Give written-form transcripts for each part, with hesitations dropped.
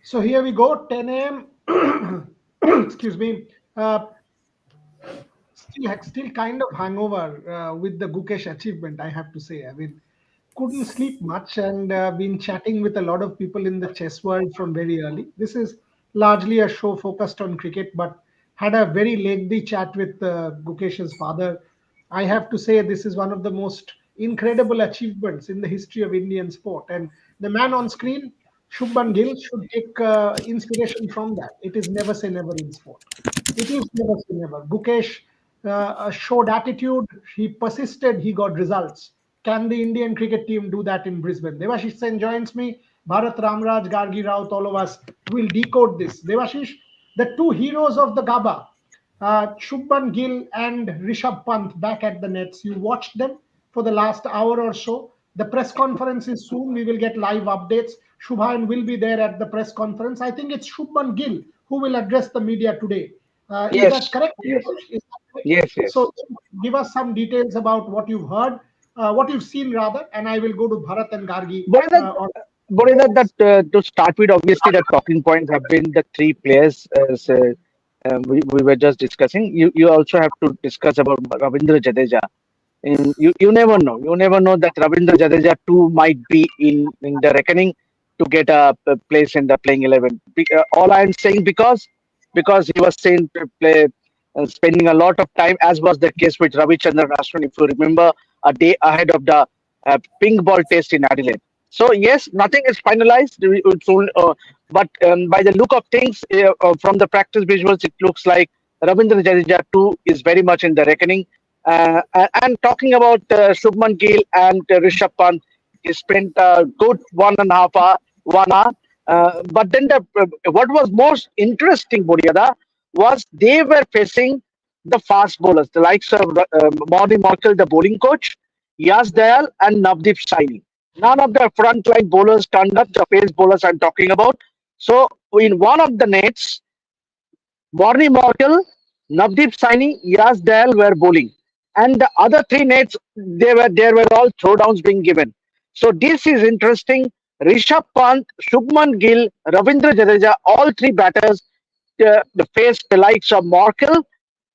So here we go, 10 a.m. Excuse me. Still kind of hangover with the Gukesh achievement, I have to say. I mean, couldn't sleep much and been chatting with a lot of people in the chess world from very early. This is largely a show focused on cricket, but had a very lengthy chat with Gukesh's father. I have to say this is one of the most incredible achievements in the history of Indian sport, and the man on screen, Shubman Gill, should take inspiration from that. It is never say never in sport. It is never say never. Gukesh showed attitude. He persisted. He got results. Can the Indian cricket team do that in Brisbane? Devashish Sen joins me. Bharat Ramraj, Gargi Raut, all of us will decode this. Devashish, the two heroes of the Gabba, Shubman Gill and Rishabh Pant back at the nets. You watched them for the last hour or so. The press conference is soon. We will get live updates. Shubhan will be there at the press conference. I think it's Shubman Gill who will address the media today. Is that Yes, correct? yes, Is that correct? yes, yes. So give us some details about what you've heard, what you've seen rather, and I will go to Bharat and Gargi. What is that? What is that? That to start with, obviously, the talking points have been the three players as we were just discussing. You also have to discuss about Ravindra Jadeja. And you never know. You never know that Ravindra Jadeja too might be in the reckoning to get a place in the playing 11. All I'm saying because he was saying to play, spending a lot of time, as was the case with Ravichandran Ashwin, if you remember, a day ahead of the pink ball test in Adelaide. So yes, nothing is finalized. But by the look of things, from the practice visuals, it looks like Ravindra Jadeja too is very much in the reckoning. And talking about Shubman Gill and Rishabh Pant, he spent a good 1.5 hour, 1 hour. But then what was most interesting, Buriada, was they were facing the fast bowlers, the likes of Morley Markle, the bowling coach, Yas Dayal, and Navdeep Saini. None of the frontline bowlers turned up, the pace bowlers I'm talking about. So in one of the nets, Morley Markle, Navdeep Saini, Yas Dayal were bowling. And the other three nets, there were all throwdowns being given. So this is interesting. Rishabh Pant, Shubman Gill, Ravindra Jadeja, all three batters the face the likes of Markle,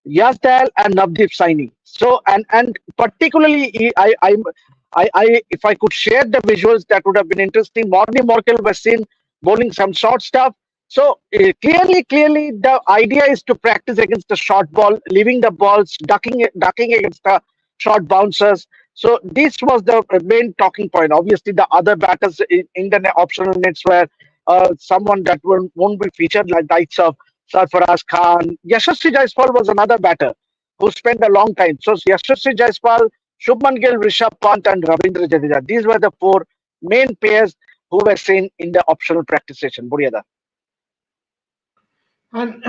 Yazdal, and Navdeep Saini. So and particularly if I could share the visuals, that would have been interesting. Morley Markle was seen bowling some short stuff. So clearly, the idea is to practice against the short ball, leaving the balls, ducking against the short bouncers. So this was the main talking point. Obviously, the other batters in the optional nets were someone that won't be featured, like likes of Sarfaraz Khan. Yashasvi Jaiswal was another batter who spent a long time. So Yashasvi Jaiswal, Shubman Gill, Rishabh Pant, and Ravindra Jadeja. These were the four main players who were seen in the optional practice session. Buriada. And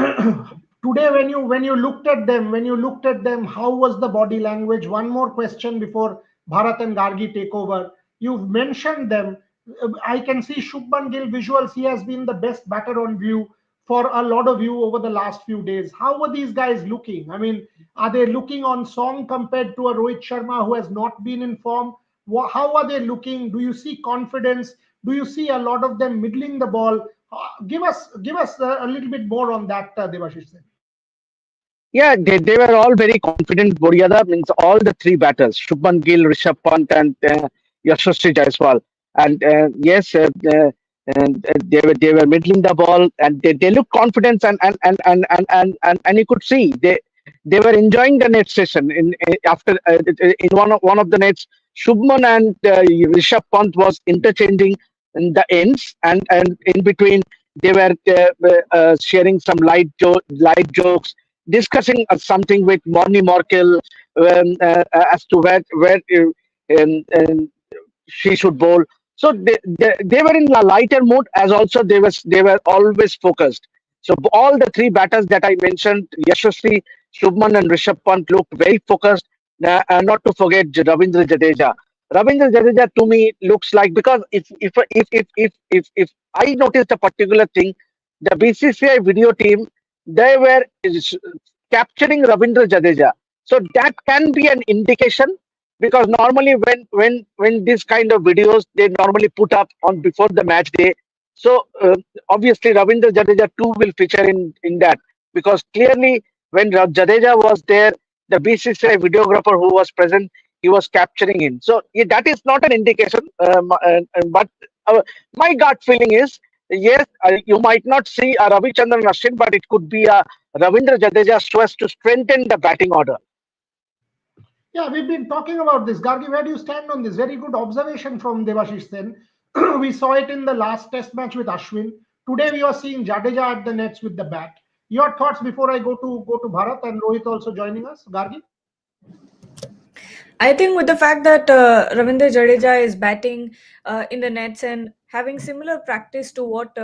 today, when you looked at them, how was the body language? One more question before Bharat and Gargi take over. You've mentioned them. I can see Shubman Gill visuals. He has been the best batter on view for a lot of you over the last few days. How were these guys looking? I mean, are they looking on song compared to a Rohit Sharma who has not been in form? How are they looking? Do you see confidence? Do you see a lot of them middling the ball? Give us a little bit more on that, Devashish. Yeah, they were all very confident. Buriada means all the three batters: Shubman Gill, Rishabh Pant, and Yashasvi Jaiswal. And yes, they were middling the ball, and they looked confident, and you could see they were enjoying the net session. After in one of the nets, Shubman and Rishabh Pant was interchanging in the ends, and in between they were sharing some light jokes, discussing something with Morny Morkel as to where she should bowl. So they were in a lighter mood, as also they were always focused. So all the three batters that I mentioned, Yashasvi, Shubman, and Rishabh Pant, looked very focused. And not to forget Ravindra Jadeja. Ravindra Jadeja to me looks like, because if I noticed a particular thing, the BCCI video team, they were capturing Ravindra Jadeja. So that can be an indication, because normally when this kind of videos they normally put up on before the match day, So obviously Ravindra Jadeja too will feature in that, because clearly when Jadeja was there, the BCCI videographer who was present, he was capturing him. So that is not an indication, but my gut feeling is yes, you might not see a Ravichandran Ashwin, but it could be a Ravindra Jadeja so as to strengthen the batting order. Yeah, we've been talking about this. Gargi, where do you stand on this? Very good observation from Devashish Sen. We saw it in the last test match with Ashwin. Today we are seeing Jadeja at the nets with the bat. Your thoughts before I go to Bharat and Rohit also joining us, Gargi? I think with the fact that Ravindra Jadeja is batting in the nets and having similar practice to what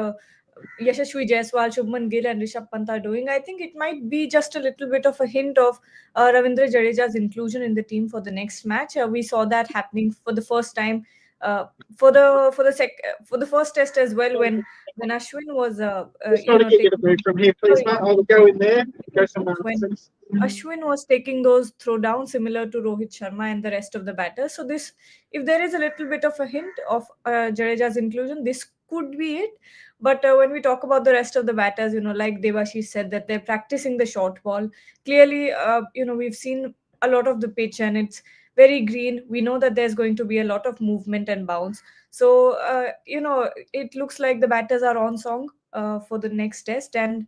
Yashasvi Jaiswal, Shubman Gill, and Rishabh Pant are doing, I think it might be just a little bit of a hint of Ravindra Jadeja's inclusion in the team for the next match. We saw that happening for the first time uh, for the first test as well when Ashwin was taking sorry when Ashwin was taking those throwdowns similar to Rohit Sharma and the rest of the batters. So this, if there is a little bit of a hint of Jadeja's inclusion, this could be it. But when we talk about the rest of the batters, like Devashish said, that they're practicing the short ball. Clearly, we've seen a lot of the pitch and it's very green. We know that there's going to be a lot of movement and bounce. So, it looks like the batters are on song for the next test. And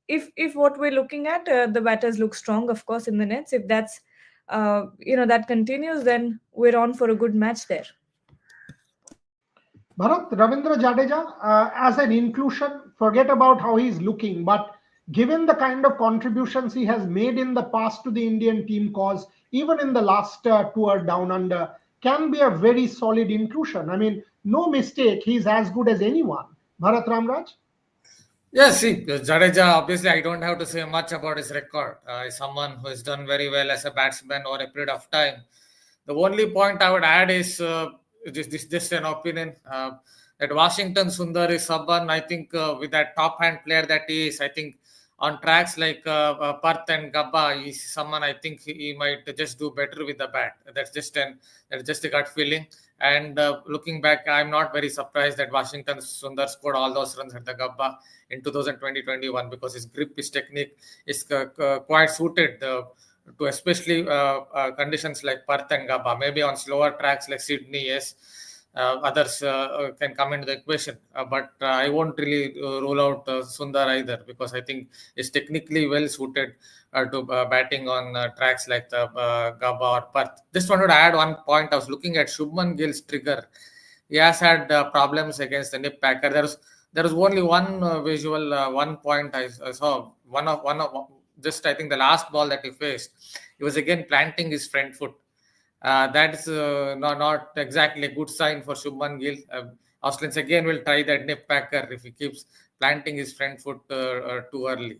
if what we're looking at, the batters look strong, of course, in the nets. If that's that continues, then we're on for a good match there. Bharat, Ravindra Jadeja, as an inclusion, forget about how he's looking, but given the kind of contributions he has made in the past to the Indian team cause, even in the last tour down under, can be a very solid inclusion. I mean, no mistake, he's as good as anyone. Bharat Ramraj? Yeah, see, Jadeja, obviously, I don't have to say much about his record. He's someone who has done very well as a batsman over a period of time. The only point I would add is this just an opinion that Washington Sundar is someone, I think, with that top hand player that he is, I think on tracks like Perth and Gabba, he's someone I think he might just do better with the bat. That's just a gut feeling. And looking back, I'm not very surprised that Washington Sundar scored all those runs at the Gabba in 2020-21 because his grip, his technique is quite suited to especially conditions like Perth and Gabba. Maybe on slower tracks like Sydney, yes, others can come into the equation. But I won't really rule out Sundar either because I think he's technically well suited to batting on tracks like the Gabba or Perth. Just wanted to add one point. I was looking at Shubman Gill's trigger. He has had problems against the nip packer. There was only one visual, one point I saw. Just I think the last ball that he faced, he was again planting his front foot. That is not exactly a good sign for Shubman Gill. Australians again will try that nip packer if he keeps planting his front foot too early.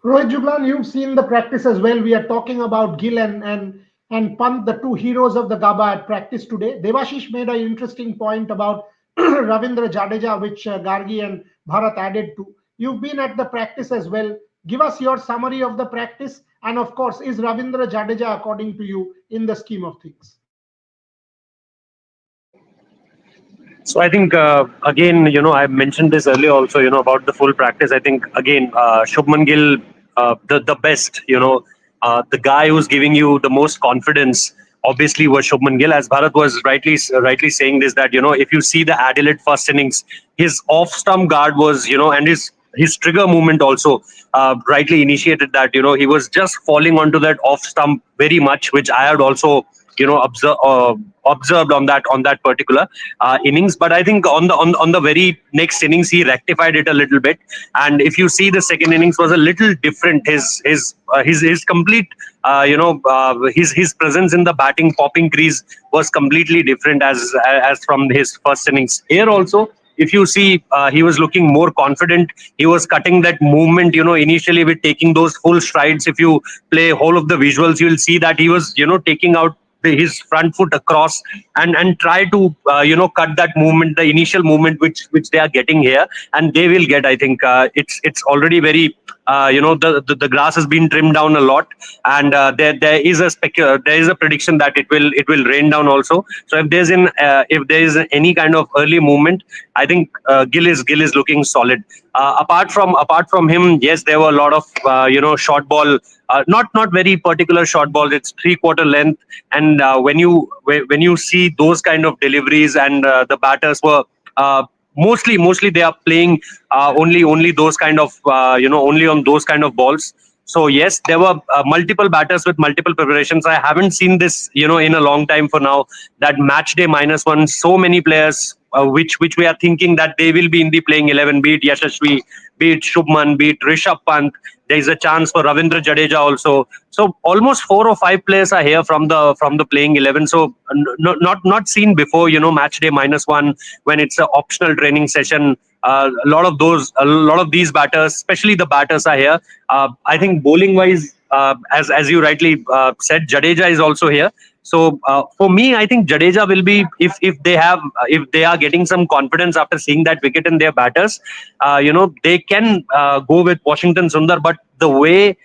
Rohit Juglan, you've seen the practice as well. We are talking about Gill and Pant, the two heroes of the Gabba at practice today. Devashish made an interesting point about Ravindra Jadeja, which Gargi and Bharat added to. You've been at the practice as well. Give us your summary of the practice. And of course, is Ravindra Jadeja, according to you, in the scheme of things? So I think again, I mentioned this earlier also, about the full practice. I think again, Shubman Gill, the best, the guy who's giving you the most confidence, obviously was Shubman Gill. As Bharat was rightly saying this, that if you see the Adelaide first innings, his off stump guard was, and his trigger movement also rightly initiated that. He was just falling onto that off stump very much, which I had also observed on that particular innings. But I think on the very next innings he rectified it a little bit, and if you see the second innings was a little different. His complete his presence in the batting popping crease was completely different as from his first innings. Here also, if you see, he was looking more confident. He was cutting that movement, initially with taking those full strides. If you play whole of the visuals, you will see that he was, taking out his front foot across and try to, cut that movement, the initial movement which they are getting here, and they will get. I think it's already very the grass has been trimmed down a lot, and there is a prediction that it will rain down also. So if there is any kind of early movement, I think Gill is looking solid. Apart from him, yes, there were a lot of short ball, not very particular short balls. It's 3/4 length, and when you see those kind of deliveries, and the batters were mostly they are playing only those kind of only on those kind of balls. So yes, there were multiple batters with multiple preparations. I haven't seen this in a long time for now, that match day -1, so many players which we are thinking that they will be in the playing 11, be it Yashasvi, be it Shubman, be it Rishabh Pant. There is a chance for Ravindra Jadeja also. So almost 4 or 5 players are here from the playing 11. So not seen before. Match day -1, when it's an optional training session. A lot of these batters, especially the batters, are here. I think bowling wise, as you rightly said, Jadeja is also here. So for me, I think Jadeja will be, if they are getting some confidence after seeing that wicket in their batters, they can go with Washington Sundar. But the way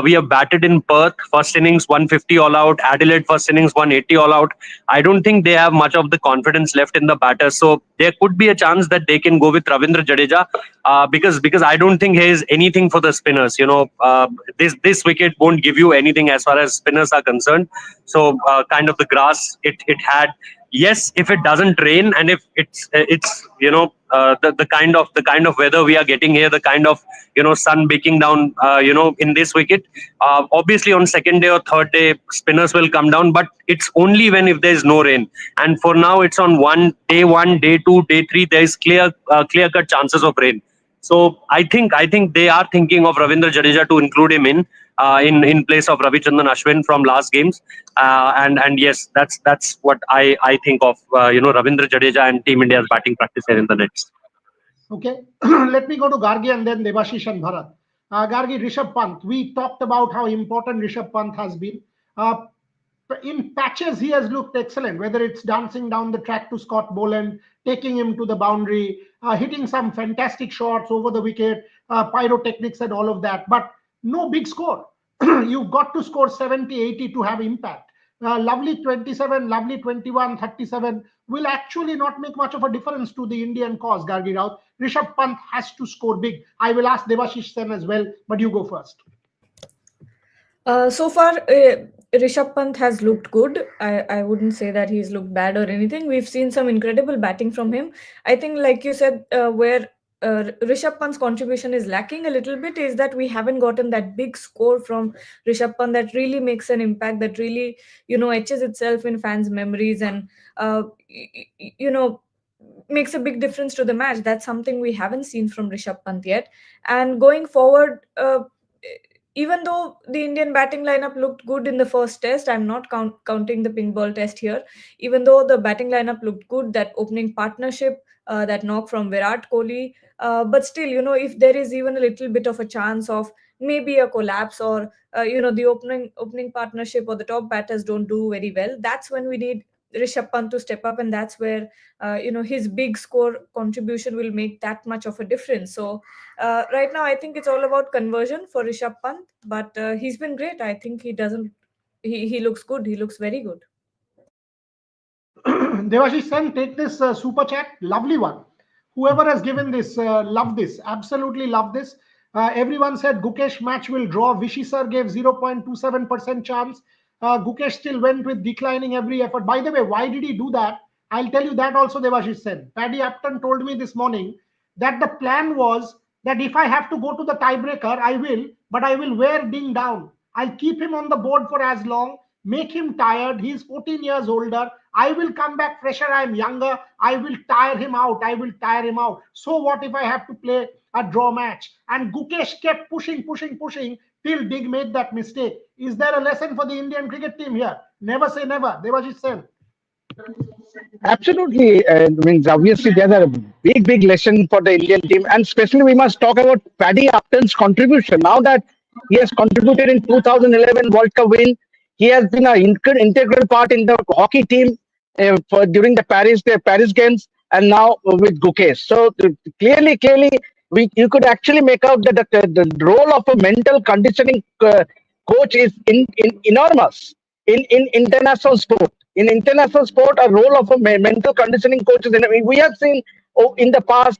we have batted in Perth, first innings 150 all out, Adelaide first innings 180 all out, I don't think they have much of the confidence left in the batters. So there could be a chance that they can go with Ravindra Jadeja, because I don't think he is anything for the spinners. This wicket won't give you anything as far as spinners are concerned. So kind of the grass it had. Yes, if it doesn't rain, and if it's the kind of weather we are getting here, the kind of sun baking down in this wicket, obviously on second day or third day spinners will come down, but it's only when if there is no rain. And for now it's on one, day two, day three, there is clear cut chances of rain. So I think they are thinking of Ravindra Jadeja to include him in place of Ravichandran Ashwin from last games. And yes, that's what I think of Ravindra Jadeja and Team India's batting practice here in the nets. Okay, let me go to Gargi and then Devashish and Bharat. Gargi, Rishabh Pant. We talked about how important Rishabh Pant has been. Uh, in patches, he has looked excellent, whether it's dancing down the track to Scott Boland, taking him to the boundary, hitting some fantastic shots over the wicket, pyrotechnics and all of that. But no big score. You've got to score 70, 80 to have impact. Lovely 27, lovely 21, 37 will actually not make much of a difference to the Indian cause, Gargi Raut. Rishabh Pant has to score big. I will ask Devashish Sen as well, but you go first. So far, Rishabh Pant has looked good. I wouldn't say that he's looked bad or anything. We've seen some incredible batting from him. I think, like you said, where Rishabh Pant's contribution is lacking a little bit is that we haven't gotten that big score from Rishabh Pant that really makes an impact, that really, etches itself in fans' memories and, makes a big difference to the match. That's something we haven't seen from Rishabh Pant yet. And going forward, even though the Indian batting lineup looked good in the first test, I'm not counting the pink ball test here. Even though the batting lineup looked good, that opening partnership, that knock from Virat Kohli, but still, if there is even a little bit of a chance of maybe a collapse, or the opening partnership or the top batters don't do very well, that's when we need Rishabh Pant to step up, and that's where his big score contribution will make that much of a difference. So right now, I think it's all about conversion for Rishabh Pant, but he's been great. I think he looks good. He looks very good. Devashish Sen, take this super chat. Lovely one. Whoever has given this, love this. Absolutely love this. Everyone said Gukesh match will draw. Vishy sir gave 0.27% chance. Gukesh still went with declining every effort. By the way, why did he do that? I'll tell you that also, Devashish said. Paddy Upton told me this morning that the plan was that if I have to go to the tiebreaker, I will, but I will wear Ding down. I'll keep him on the board for as long, make him tired. He's 14 years older. I will come back fresher. I'm younger. I will tire him out. I will tire him out. So what if I have to play a draw match? And Gukesh kept pushing till Dig made that mistake. Is there a lesson for the Indian cricket team here? Never say never. Devajit Sen. Absolutely. Means obviously there's a big lesson for the Indian team, and especially we must talk about Paddy Upton's contribution. Now that he has contributed in 2011 World Cup win, he has been an integral part in the hockey team for during the Paris games, and now with Gukesh. So clearly, you could actually make out that the role of a mental conditioning coach is enormous in international sport. In international sport, a role of a mental conditioning coach is. We have seen in the past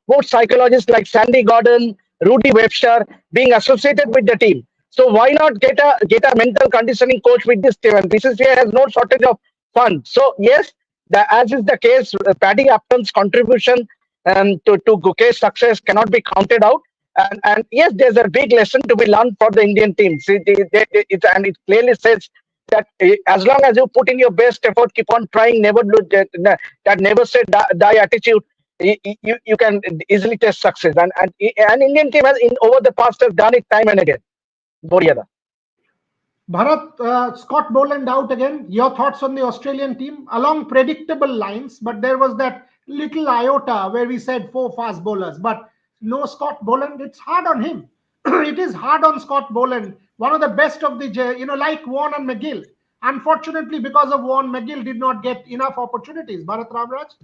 sports psychologists like Sandy Gordon, Rudy Webster being associated with the team. So why not get a mental conditioning coach with this team? And BCCI has no shortage of funds. So yes, as is the case, Paddy Upton's contribution to Gukesh's success cannot be counted out. And yes, there's a big lesson to be learned for the Indian team. See, and it clearly says that as long as you put in your best effort, keep on trying, never lose that never say die attitude, you can easily test success. And Indian team has over the past has done it time and again. Boriada. Bharat, Scott Boland out again. Your thoughts on the Australian team? Along predictable lines, but there was that little iota where we said 4 fast bowlers, but no Scott Boland. It's hard on him. It is hard on Scott Boland, one of the best of the, like Vaughan and McGill. Unfortunately, because of Vaughan, McGill did not get enough opportunities. Bharat Ramraj?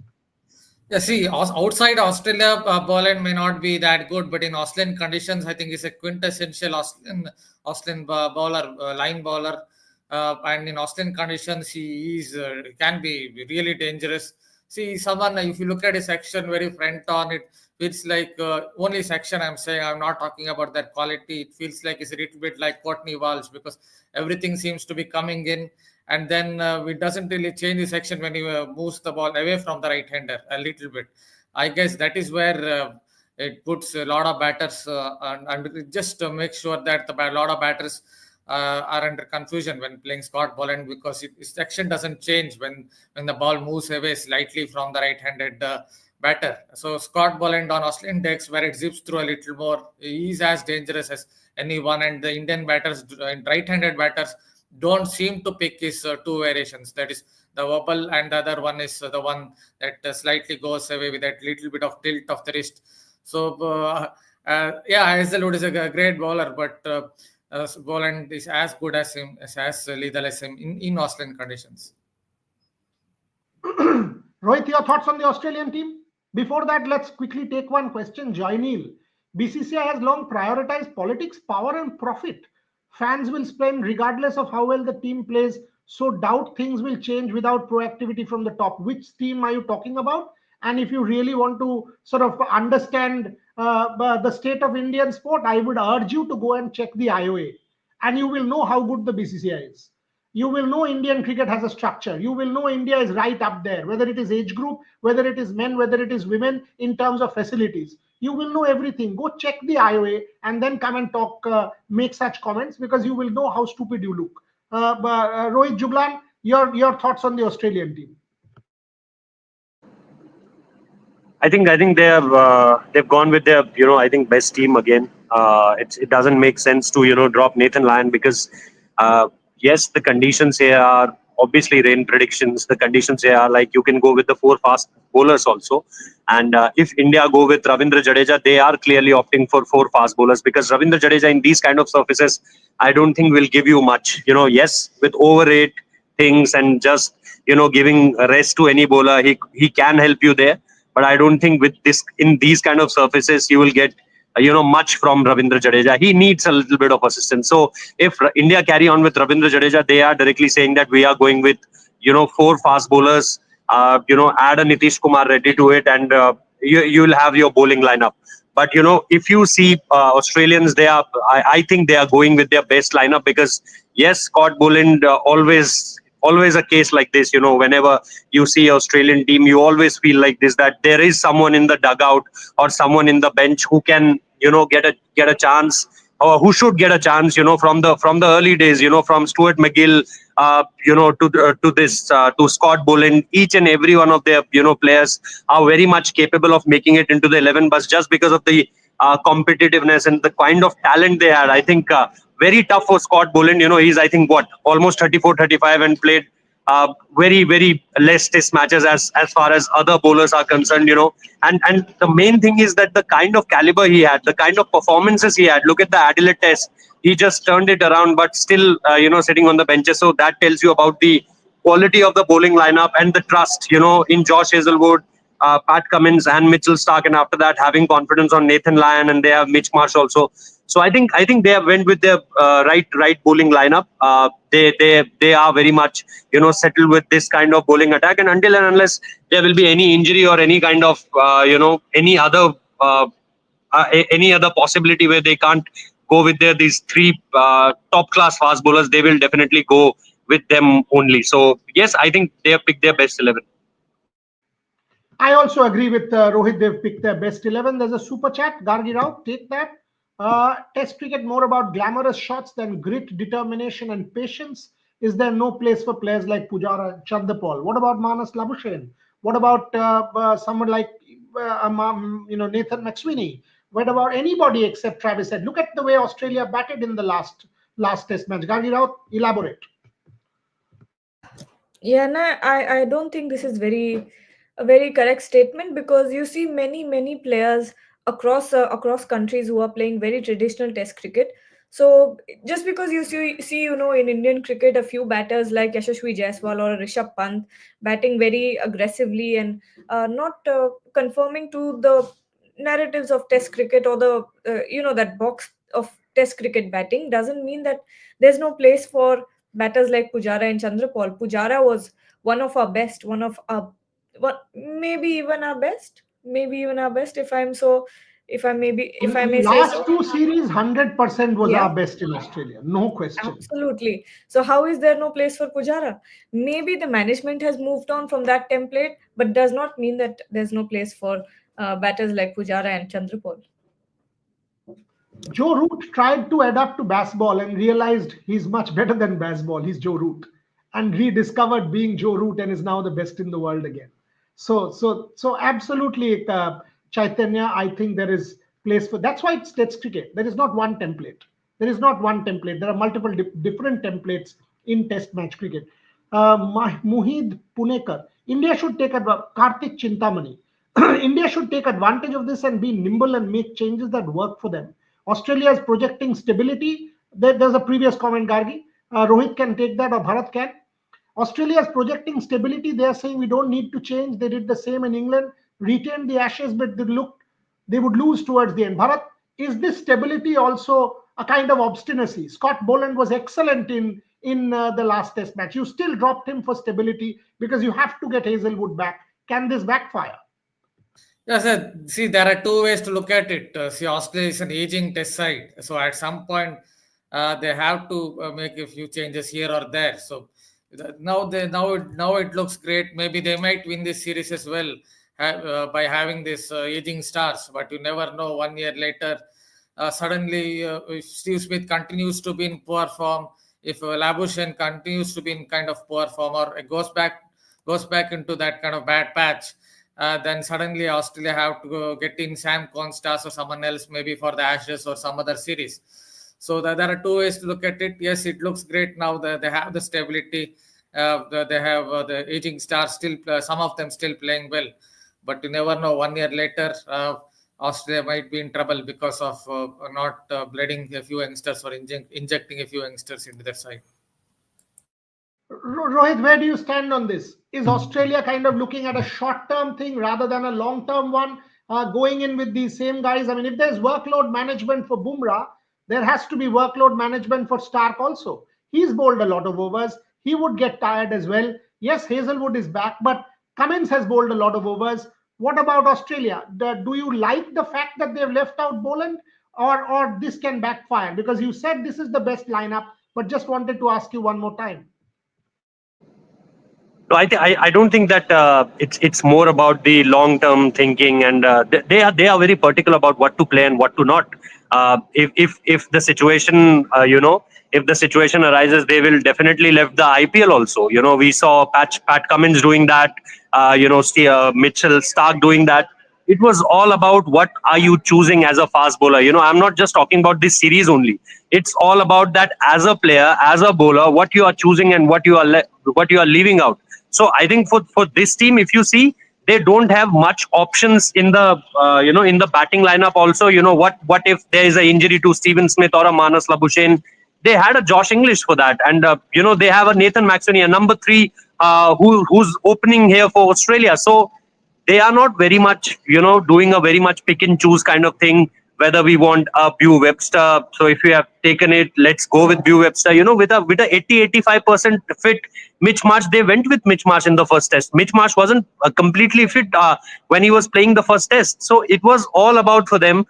Yeah, see, outside Australia, Boland may not be that good, but in Australian conditions, I think he's a quintessential Australian bowler, line bowler. And in Australian conditions, he can be really dangerous. See, someone, if you look at his section very front on, it feels like only section I'm saying, I'm not talking about that quality. It feels like it's a little bit like Courtney Walsh because everything seems to be coming in. And then it doesn't really change the section when he moves the ball away from the right-hander a little bit. I guess that is where it puts a lot of batters and just to make sure that a lot of batters are under confusion when playing Scott Boland because his section doesn't change when the ball moves away slightly from the right-handed batter. So Scott Boland on Australian decks where it zips through a little more, he's as dangerous as anyone. And the Indian batters and right-handed batters don't seem to pick his two variations. That is the wobble, and the other one is the one that slightly goes away with that little bit of tilt of the wrist. So, Hazelwood is a great bowler, but Boland is as good as him, as lethal as him in Australian conditions. Rohit, your thoughts on the Australian team? Before that, let's quickly take one question. Joyneel. BCCI has long prioritized politics, power, and profit. Fans will spend regardless of how well the team plays, so doubt things will change without proactivity from the top. Which team are you talking about? And if you really want to sort of understand the state of Indian sport, I would urge you to go and check the IOA, and you will know how good the BCCI is. You will know Indian cricket has a structure. You will know India is right up there, whether it is age group, whether it is men, whether it is women, in terms of facilities. You will know everything. Go check the IOA and then come and talk, make such comments, because you will know how stupid you look. Rohit Juglan, your thoughts on the Australian team? I think they've gone with their best team again. It doesn't make sense to drop Nathan Lyon because yes, the conditions here are obviously rain predictions. The conditions here are like you can go with the 4 fast bowlers also, and if India go with Ravindra Jadeja, they are clearly opting for 4 fast bowlers because Ravindra Jadeja in these kind of surfaces, I don't think will give you much. Yes, with over 8 things and just giving a rest to any bowler, he can help you there. But I don't think with this in these kind of surfaces you will get much from Ravindra Jadeja. He needs a little bit of assistance. So if India carry on with Ravindra Jadeja, they are directly saying that we are going with 4 fast bowlers. Add a Nitish Kumar Reddy to it, and you'll have your bowling lineup. But if you see Australians, I think they are going with their best lineup because yes, Scott Boland always a case like this. Whenever you see Australian team, you always feel like this, that there is someone in the dugout or someone in the bench who can get a chance, or who should get a chance from the early days, from Stuart McGill to Scott Boland. Each and every one of their players are very much capable of making it into the 11 bus just because of the competitiveness and the kind of talent they had. I think very tough for Scott Boland. He's I think almost 34, 35 and played very, very less test matches as far as other bowlers are concerned. And the main thing is that the kind of caliber he had, the kind of performances he had. Look at the Adelaide Test. He just turned it around, but still sitting on the benches. So that tells you about the quality of the bowling lineup and the trust in Josh Hazelwood. Pat Cummins and Mitchell Stark, and after that having confidence on Nathan Lyon, and they have Mitch Marsh also. So I think they have went with their right bowling lineup. They are very much settled with this kind of bowling attack, and until and unless there will be any injury or any kind of uh, any other possibility where they can't go with these three top class fast bowlers, they will definitely go with them only. So yes, I think they have picked their best 11. I also agree with Rohit. They've picked their best 11. There's a super chat. Gargi Rao, take that. Test cricket more about glamorous shots than grit, determination, and patience. Is there no place for players like Pujara and Chandrapal? What about Manas Labuschagne? What about someone like Nathan McSweeney? What about anybody except Travis Head? Look at the way Australia batted in the last Test match. Gargi Rao, elaborate. Yeah, no, I don't think this is a very correct statement, because you see many players across countries who are playing very traditional Test cricket. So just because you see in Indian cricket a few batters like Yashasvi Jaiswal or Rishabh Pant batting very aggressively and not conforming to the narratives of Test cricket, or the that box of Test cricket batting, doesn't mean that there's no place for batters like Pujara and Chandrapal. Pujara was one of our best, one of our maybe even our best. If I may say Last so. two series, 100% was Yeah, our best in Australia. No question. absolutely. So how is there no place for Pujara? Maybe the management has moved on from that template, but does not mean that there's no place for batters like Pujara and Chandrapal. Joe Root tried to adapt to baseball and realized he's much better than baseball. He's Joe Root, and rediscovered being Joe Root and is now the best in the world again. So absolutely, Chaitanya. I think there is place for. That's why it's Test cricket. There is not one template. There is not one template. There are multiple different templates in Test match cricket. Muhid Punekar. India should take Karthik Chintamani. India should take advantage of this and be nimble and make changes that work for them. Australia is projecting stability. There's a previous comment, Gargi. Rohit can take that, or Bharat can. Australia is projecting stability. They are saying we don't need to change. They did the same in England, retained the Ashes, but they would lose towards the end. Bharat, is this stability also a kind of obstinacy? Scott Boland was excellent in the last Test match. You still dropped him for stability because you have to get Hazelwood back. Can this backfire? Yes, see, there are two ways to look at it. See, Australia is an aging Test side, so at some point they have to make a few changes here or there. So now it looks great. Maybe they might win this series as well by having this aging stars. But you never know. 1 year later, suddenly if Steve Smith continues to be in poor form, if Labuschagne continues to be in kind of poor form, or it goes back into that kind of bad patch, then suddenly Australia have to go get in Sam Constas or someone else, maybe for the Ashes or some other series. So there are two ways to look at it. Yes, it looks great now that they have the stability. They have the aging stars still, some of them still playing well. But you never know. 1 year later, Australia might be in trouble because of not bleeding a few youngsters or injecting a few youngsters into their side. Rohit, where do you stand on this? Is Australia kind of looking at a short-term thing rather than a long-term one, going in with these same guys? I mean, if there's workload management for Bumrah, there has to be workload management for Stark also. He's bowled a lot of overs. He would get tired as well. Yes, Hazelwood is back, but Cummins has bowled a lot of overs. What about Australia? Do you like the fact that they've left out Boland, or this can backfire? Because you said this is the best lineup, but just wanted to ask you one more time. No, I don't think that it's more about the long term thinking, and they are very particular about what to play and what to not. If the situation if the situation arises, they will definitely left the IPL also. We saw Pat Cummins doing that. Mitchell Stark doing that. It was all about what are you choosing as a fast bowler. I'm not just talking about this series only. It's all about that as a player, as a bowler, what you are choosing and what you are what you are leaving out. So I think for this team, if you see, they don't have much options in the in the batting lineup. Also, what if there is an injury to Steven Smith or a Manas Labuschagne? They had a Josh English for that, and they have a Nathan McSweeney, a number 3, who's opening here for Australia. So they are not very much, doing a very much pick and choose kind of thing. Whether we want a Bew Webster, so if you have taken it, let's go with Bew Webster. With a 80-85% fit Mitch Marsh, they went with Mitch Marsh in the first test. Mitch Marsh wasn't completely fit when he was playing the first test, so it was all about for them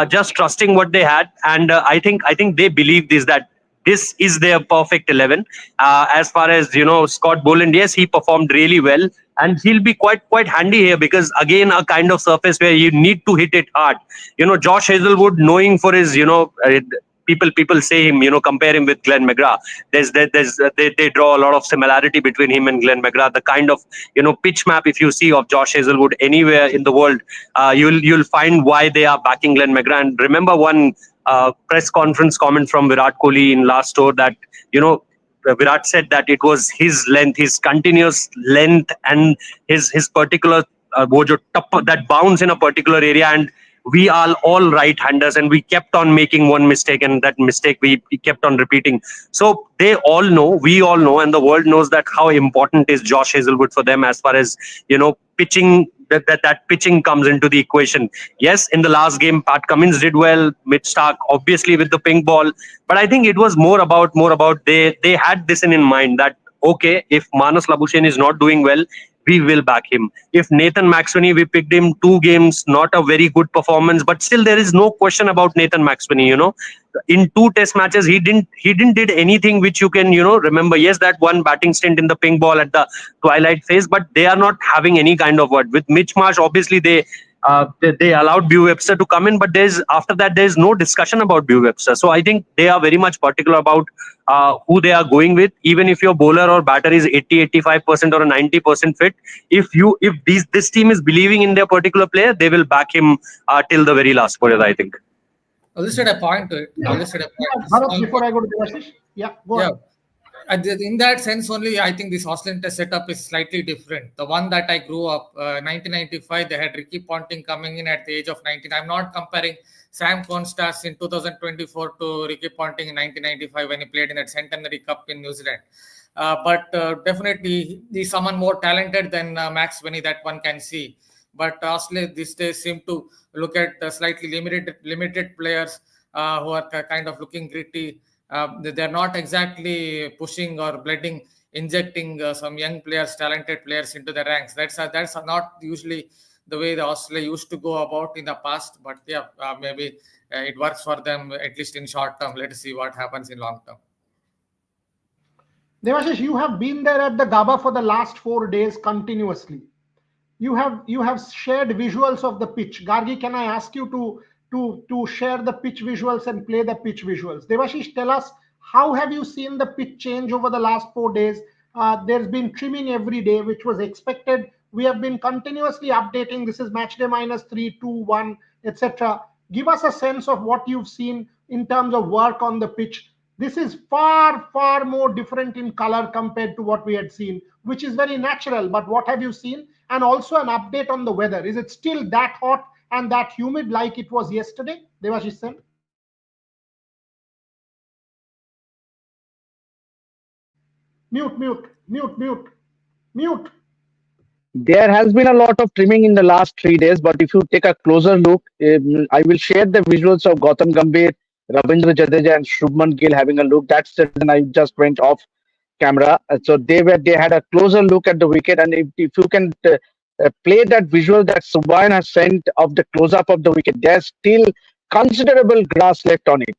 just trusting what they had, and I think they believe this is their perfect 11. As far as Scott Boland, yes, he performed really well, and he'll be quite handy here because again a kind of surface where you need to hit it hard. Josh Hazelwood, knowing for his people say him, compare him with Glenn McGrath. They draw a lot of similarity between him and Glenn McGrath. The kind of pitch map, if you see of Josh Hazelwood anywhere in the world, you'll find why they are backing Glenn McGrath. And remember one press conference comment from Virat Kohli in last tour that Virat said that it was his length, his continuous length, and his particular that bounce in a particular area. And we are all right-handers, and we kept on making one mistake, and that mistake we kept on repeating. So they all know, we all know, and the world knows that how important is Josh Hazelwood for them as far as pitching. That pitching comes into the equation. Yes, in the last game, Pat Cummins did well. Mitch Stark, obviously, with the pink ball, but I think it was more about they had this in mind that okay, if Manas Labuschagne is not doing well, we will back him. If Nathan McSweeney, we picked him 2 games, not a very good performance, but still there is no question about Nathan McSweeney. In 2 test matches, he didn't did anything which you can remember. Yes, that one batting stint in the pink ball at the twilight phase, but they are not having any kind of word with Mitch Marsh. Obviously, they allowed Bew Webster to come in, but after that there's no discussion about Bew Webster. So I think they are very much particular about who they are going with. Even if your bowler or batter is 80-85% or a 90% fit, if this team is believing in their particular player, they will back him till the very last period, I think. I'll just add a point to it. I'll just add a point. Bharat, before I go to Devashish, go Yeah. on. In that sense only, I think this Australian test setup is slightly different. The one that I grew up, 1995, they had Ricky Ponting coming in at the age of 19. I'm not comparing Sam Constas in 2024 to Ricky Ponting in 1995 when he played in that Centenary Cup in New Zealand. But definitely he's someone more talented than Max Winnie, that one can see. But Australia these days seem to look at slightly limited players who are kind of looking gritty. They're not exactly pushing or injecting some young players, talented players into the ranks. That's not usually the way the Australia used to go about in the past. But yeah, maybe it works for them at least in short term. Let's see what happens in long term. Devashish, you have been there at the Gabba for the last 4 days continuously. You have shared visuals of the pitch. Gargi, can I ask you to share the pitch visuals and play the pitch visuals? Devashish, tell us, how have you seen the pitch change over the last 4 days? There's been trimming every day, which was expected. We have been continuously updating. This is match day -3, 2, 1, etc. Give us a sense of what you've seen in terms of work on the pitch. This is far, far more different in color compared to what we had seen, which is very natural. But what have you seen? And also an update on the weather. Is it still that hot and that humid like it was yesterday? Devashish Sen? Mute. There has been a lot of trimming in the last 3 days, but if you take a closer look, I will share the visuals of Gautam Gambhir, Ravindra Jadeja, and Shubman Gill having a look. That's the reason I just went off camera. So they had a closer look at the wicket, and if you can play that visual that Subhayan has sent of the close up of the wicket, there's still considerable grass left on it.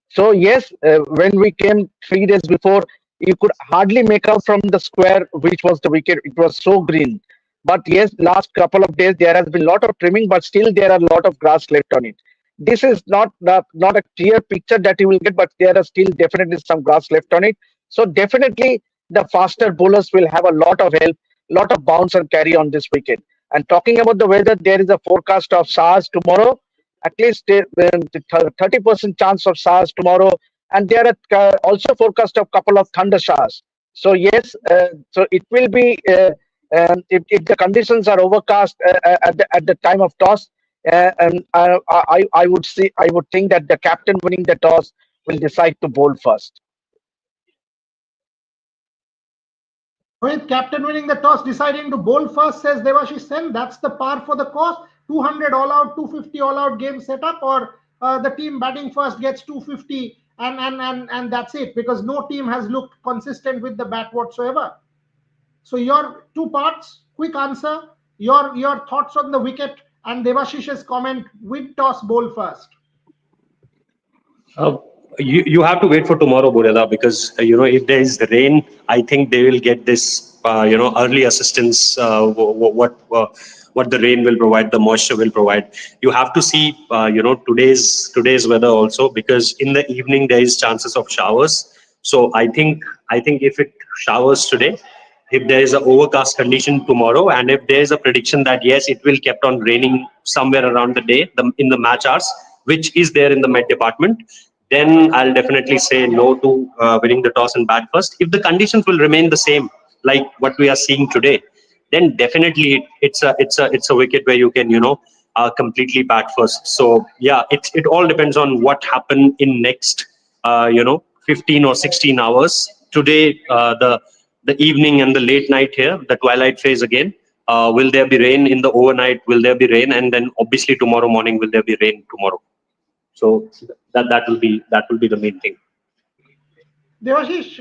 So yes, when we came 3 days before, you could hardly make out from the square which was the wicket. It was so green. But yes, last couple of days there has been a lot of trimming, but still there are a lot of grass left on it. This is not a clear picture that you will get, but there are still definitely some grass left on it. So definitely the faster bowlers will have a lot of help, lot of bounce and carry on this wicket. And talking about the weather, there is a forecast of SARS tomorrow, at least 30% chance of SARS tomorrow, and there are also forecast of couple of thunder showers. So yes, so it will be if the conditions are overcast at the time of toss, and I would think that the captain winning the toss will decide to bowl first. Rohit, captain winning the toss, deciding to bowl first, says Devashish Sen. That's the par for the course. 200 all out, 250 all out game setup, or the team batting first gets 250 and that's it, because no team has looked consistent with the bat whatsoever. So your two parts, quick answer, your thoughts on the wicket and Devashish's comment, win toss, bowl first. Uh, you have to wait for tomorrow, Burela, because if there is rain, I think they will get this early assistance. What the rain will provide, the moisture will provide. You have to see today's weather also, because in the evening there is chances of showers. So I think if it showers today, if there is a overcast condition tomorrow, and if there is a prediction that yes, it will kept on raining somewhere around the day, in the match hours, which is there in the Met department, then I'll definitely say no to winning the toss and bat first. If the conditions will remain the same, like what we are seeing today, then definitely it's a wicket where you can completely bat first. So yeah, it all depends on what happened in next 15 or 16 hours. Today, the evening and the late night here, the twilight phase again. Will there be rain in the overnight? Will there be rain? And then obviously tomorrow morning, will there be rain tomorrow? So that will be the main thing. Devashish,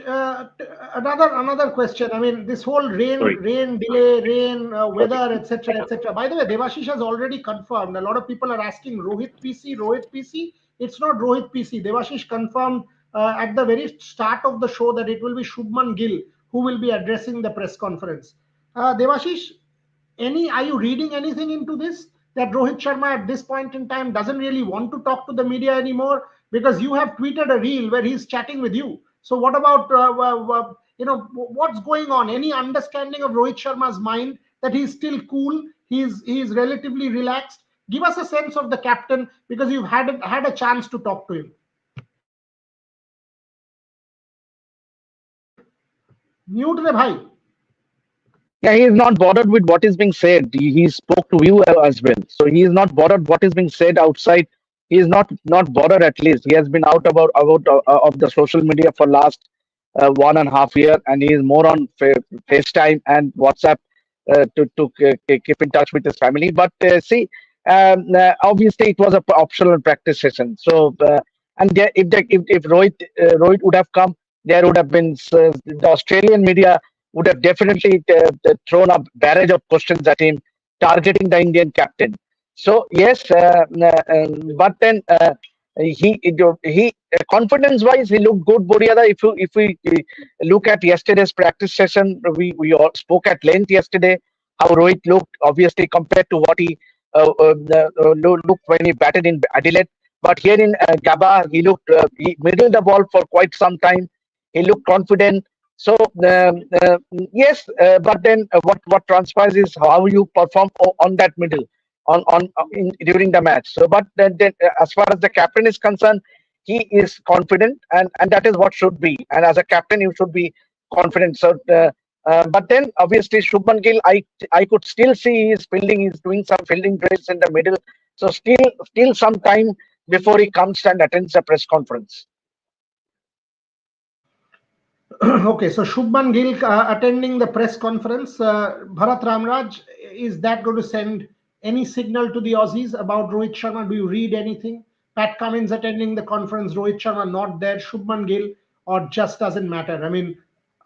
another question. I mean, this whole Sorry. rain delay, rain weather, etc., etc. By the way, Devashish has already confirmed. A lot of people are asking Rohit PC. It's not Rohit PC. Devashish confirmed at the very start of the show that it will be Shubman Gill who will be addressing the press conference. Devashish, are you reading anything into this, that Rohit Sharma at this point in time doesn't really want to talk to the media anymore, because you have tweeted a reel where he's chatting with you? So what about what's going on? Any understanding of Rohit Sharma's mind, that he's still cool, he's relatively relaxed? Give us a sense of the captain, because you've had a chance to talk to him. Mute the bhai. Yeah, he is not bothered with what is being said. He spoke to you as well, so he is not bothered what is being said outside. He is not bothered. At least he has been out of the social media for last 1.5 year, and he is more on FaceTime and WhatsApp to keep in touch with his family. But see, obviously it was a optional practice session. So and there, if Rohit would have come, there would have been the Australian media would have definitely thrown a barrage of questions at him, targeting the Indian captain. So yes, but then he confidence-wise he looked good, Boriada. If we look at yesterday's practice session, we all spoke at length yesterday how Rohit looked, obviously compared to what he looked when he batted in Adelaide. But here in Gabba, he middled the ball for quite some time. He looked confident. So yes, but then what transpires is how you perform on that middle during the match. So, but then as far as the captain is concerned, he is confident, and that is what should be. And as a captain, you should be confident. So, but then obviously Shubman Gill, I could still see he's fielding. He's doing some fielding drills in the middle. So still some time before he comes and attends a press conference. Okay, so Shubman Gill attending the press conference. Bharat Ramraj, is that going to send any signal to the Aussies about Rohit Sharma? Do you read anything? Pat Cummins attending the conference, Rohit Sharma not there, Shubman Gill, or just doesn't matter? I mean,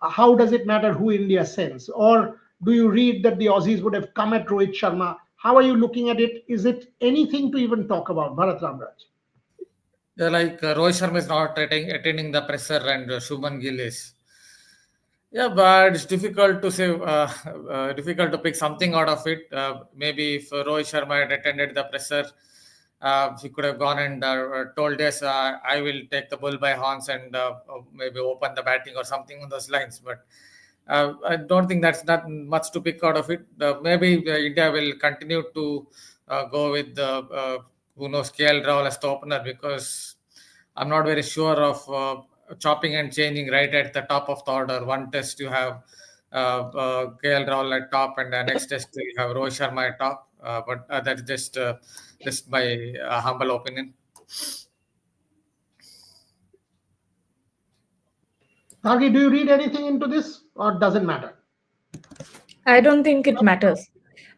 how does it matter who India sends? Or do you read that the Aussies would have come at Rohit Sharma? How are you looking at it? Is it anything to even talk about, Bharat Ramraj? Yeah, like Rohit Sharma is not attending the presser, and Shubman Gill is. Yeah, but it's difficult to say, difficult to pick something out of it. Maybe if Rohit Sharma had attended the presser, he could have gone and told us, I will take the bull by horns and maybe open the batting or something on those lines. But I don't think that's not much to pick out of it. Maybe India will continue to go with who knows, KL Rahul as the opener, because I'm not very sure of chopping and changing right at the top of the order. One test you have KL Rahul at top, and the next test you have Rohit Sharma at top. But that's just my humble opinion. Tagi, do you read anything into this, or doesn't matter? I don't think it matters.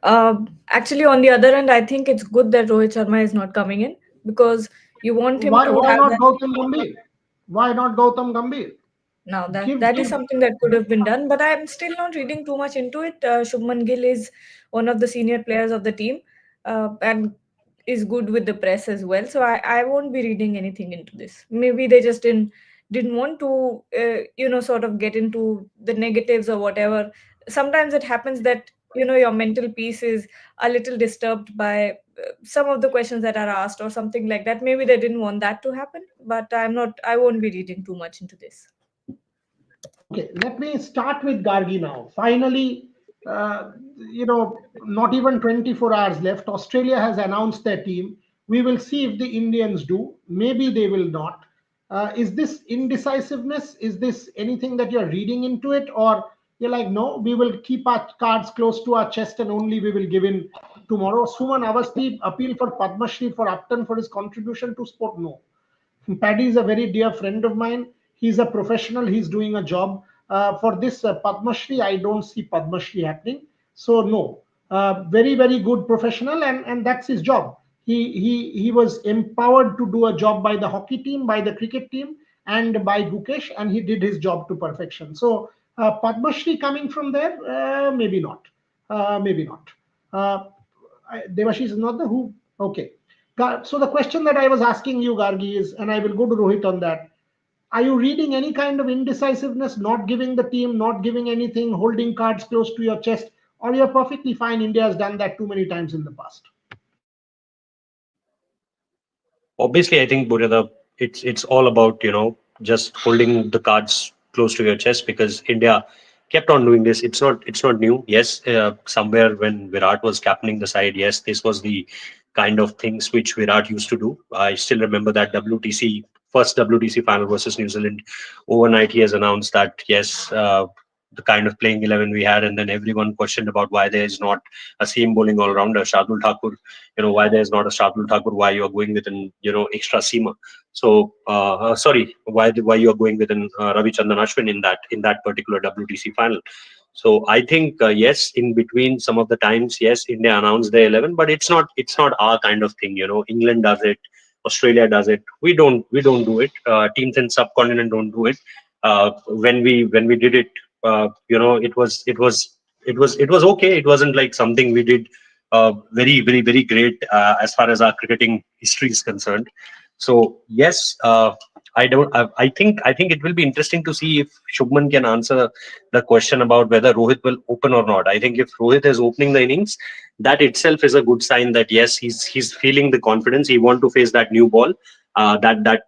Actually, on the other end, I think it's good that Rohit Sharma is not coming in because you want him Why to why have not that. Gautam Gambhir? Why not Gautam Gambhir? Now that Give that is give something that could have been done, but I'm still not reading too much into it. Shubman Gill is one of the senior players of the team, and is good with the press as well. So I won't be reading anything into this. Maybe they just didn't want to sort of get into the negatives or whatever. Sometimes it happens that your mental peace is a little disturbed by some of the questions that are asked or something like that. Maybe they didn't want that to happen, but I won't be reading too much into this. Okay, let me start with Gargi now. Finally, not even 24 hours left. Australia has announced their team. We will see if the Indians do. Maybe they will not. Is this indecisiveness? Is this anything that you're reading into it? Or you're like, no, we will keep our cards close to our chest and only we will give in tomorrow? Suman Avasthi appeal for Padma Shri for Upton for his contribution to sport? No. Paddy is a very dear friend of mine. He's a professional. He's doing a job. For this Padma Shri, I don't see Padma Shri happening. So no, very very good professional, and that's his job. He was empowered to do a job by the hockey team, by the cricket team, and by Gukesh, and he did his job to perfection. So Padma Shri coming from there, maybe not, maybe not. Uh, Devashish is not the who. Okay. So the question that I was asking you, Gargi, is, and I will go to Rohit on that. Are you reading any kind of indecisiveness, not giving the team, not giving anything, holding cards close to your chest, or you're perfectly fine? India has done that too many times in the past. Obviously, I think Buryada, it's all about just holding the cards close to your chest because India kept on doing this. It's not new. Yes, somewhere when Virat was captaining the side, yes, this was the kind of things which Virat used to do. I still remember that WTC first WTC final versus New Zealand. Overnight, he has announced that yes. The kind of playing 11 we had, and then everyone questioned about why there is not a seam bowling all rounder. Shardul Thakur, why there's not a Shardul Thakur, why you are going with an extra seamer. So sorry, why you are going with an Ravi Chandran Ashwin in that particular WTC final. So I think yes, in between some of the times, yes, India announced their 11, but it's not our kind of thing. England does it, Australia does it. We don't do it. Teams in subcontinent don't do it. When we did it, it was okay. It wasn't like something we did very very very great as far as our cricketing history is concerned. So yes, I don't. I think it will be interesting to see if Shubman can answer the question about whether Rohit will open or not. I think if Rohit is opening the innings, that itself is a good sign that yes, he's feeling the confidence. He want to face that new ball, that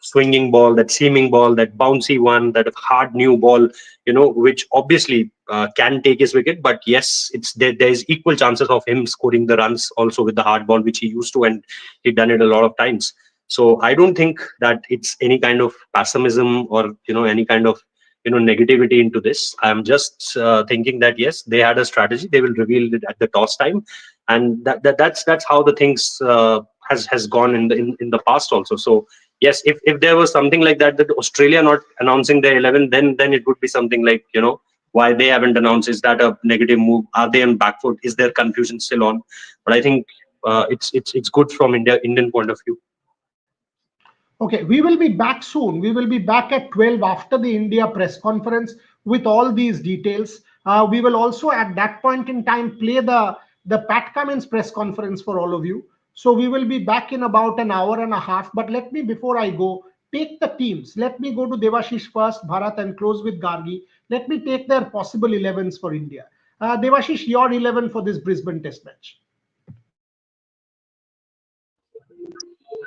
swinging ball, that seaming ball, that bouncy one, that hard new ball, which obviously can take his wicket. But yes, there's equal chances of him scoring the runs also with the hard ball, which he used to, and he done it a lot of times. So I don't think that it's any kind of pessimism or any kind of negativity into this. I'm just thinking that yes, they had a strategy. They will reveal it at the toss time, and that's how the things has gone in the past also. So yes, if there was something like that Australia not announcing their 11, then it would be something like why they haven't announced. Is that a negative move? Are they on back foot? Is there confusion still on? But I think it's good from Indian point of view. Okay, we will be back soon. We will be back at 12 after the India press conference with all these details. We will also at that point in time play the Pat Cummins press conference for all of you. So we will be back in about an hour and a half. But let me, before I go, take the teams. Let me go to Devashish first, Bharat, and close with Gargi. Let me take their possible 11s for India. Devashish, your 11 for this Brisbane Test match.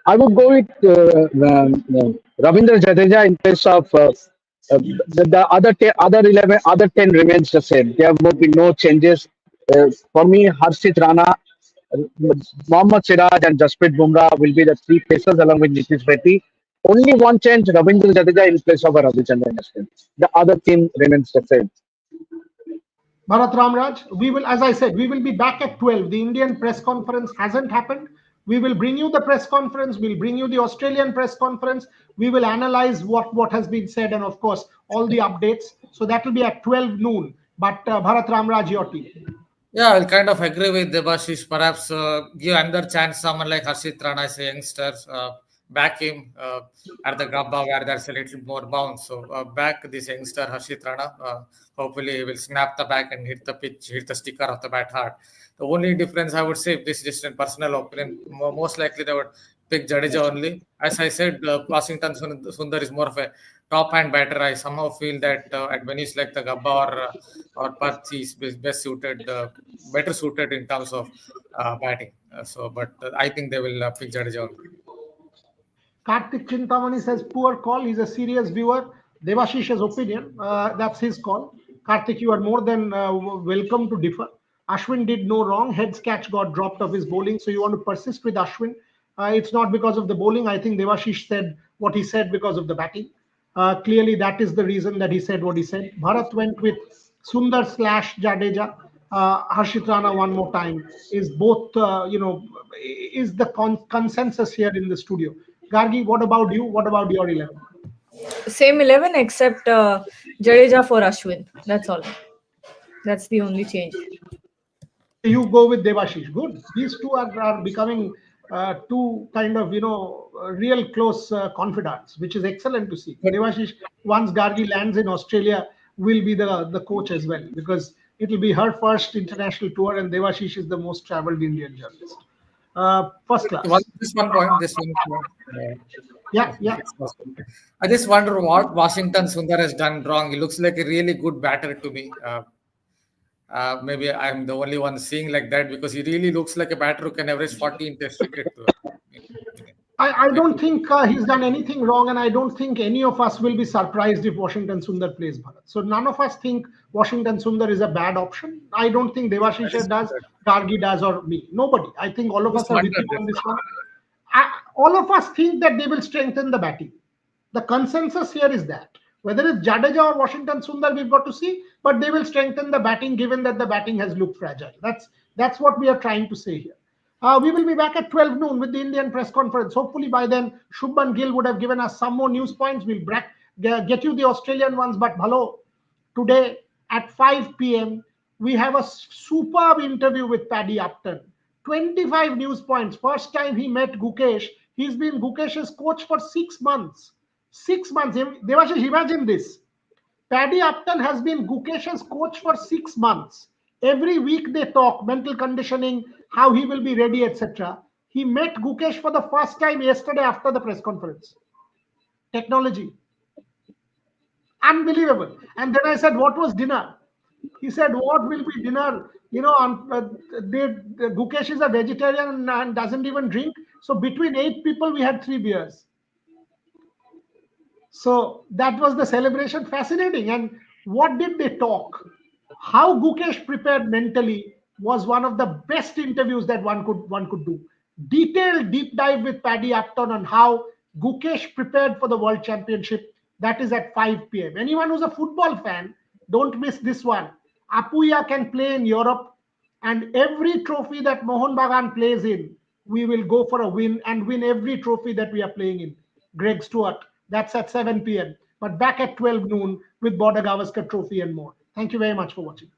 I would go with Ravindra Jadeja in place of the other 11, other 10 remains the same. There will be no changes. For me, Harshit Rana, Mohammad Siraj, and Jasprit Bumrah will be the three pacers along with Nitish Reddy. Only one change: Ravindra Jadeja in place of Ravichandran Ashwin. The other team remains the same. Bharat Ramraj, we will, as I said, we will be back at 12. The Indian press conference hasn't happened. We will bring you the press conference. We'll bring you the Australian press conference. We will analyze what has been said and, of course, all the updates. So that will be at 12 noon. But Bharat Ramraj, your team. Yeah, I'll kind of agree with Debashish. Perhaps give another chance someone like Harshit Rana as a youngster. Back him at the Gabba where there's a little more bounce. So back this youngster Harshit Rana. Hopefully he will snap the back and hit the pitch, hit the sticker of the bat hard. The only difference I would say, this is just a personal opinion, most likely they would pick Jadeja only. As I said, Washington Sundar is more of a top hand batter. I somehow feel that at venues like the Gabba or Perth, he's best suited, better suited in terms of batting. But I think they will pick Jadeja only. Karthik Chintamani says, poor call. He's a serious viewer. Devashish's opinion, that's his call. Karthik, you are more than welcome to differ. Ashwin did no wrong. Heads catch got dropped off his bowling. So you want to persist with Ashwin. It's not because of the bowling. I think Devashish said what he said because of the batting. Clearly, that is the reason that he said what he said. Bharat went with Sundar / Jadeja. Harshit Rana one more time is both, is the consensus here in the studio. Gargi, what about you? What about your 11? Same 11 except Jadeja for Ashwin. That's all. That's the only change. You go with Devashish. Good. These two are becoming two kind of, real close confidants, which is excellent to see. Devashish, once Gargi lands in Australia, will be the coach as well, because it will be her first international tour, and Devashish is the most traveled Indian journalist. First class. This one point. This one point. Yeah. I just wonder what Washington Sundar has done wrong. He looks like a really good batter to me. Maybe I'm the only one seeing like that, because he really looks like a batter who can average 40 in Test cricket. I don't think he's done anything wrong, and I don't think any of us will be surprised if Washington Sundar plays Bharat. So none of us think Washington Sundar is a bad option. I don't think Devashish does, Gargi does, or me. Nobody. I think all of us are with you on this one. All of us think that they will strengthen the batting. The consensus here is that. Whether it's Jadeja or Washington Sundar, we've got to see, but they will strengthen the batting given that the batting has looked fragile. That's what we are trying to say here. We will be back at 12 noon with the Indian press conference. Hopefully by then, Shubman Gill would have given us some more news points. We'll get you the Australian ones, but hello, today at 5 p.m., we have a superb interview with Paddy Upton. 25 news points. First time he met Gukesh. He's been Gukesh's coach for 6 months. 6 months. Devashish, imagine this. Paddy Upton has been Gukesh's coach for 6 months. Every week they talk, mental conditioning, how he will be ready, etc. He met Gukesh for the first time yesterday after the press conference. Technology. Unbelievable. And then I said, what was dinner? He said, what will be dinner? Gukesh is a vegetarian and doesn't even drink. So between 8 people, we had 3 beers. So that was the celebration. Fascinating. And what did they talk? How Gukesh prepared mentally was one of the best interviews that one could do. Detailed deep dive with Paddy Upton on how Gukesh prepared for the World Championship. That is at 5 p.m. Anyone who's a football fan, don't miss this one. Apuya can play in Europe, and every trophy that Mohun Bagan plays in, we will go for a win and win every trophy that we are playing in. Greg Stewart, that's at 7 p.m. But back at 12 noon with Border Gavaskar Trophy and more. Thank you very much for watching.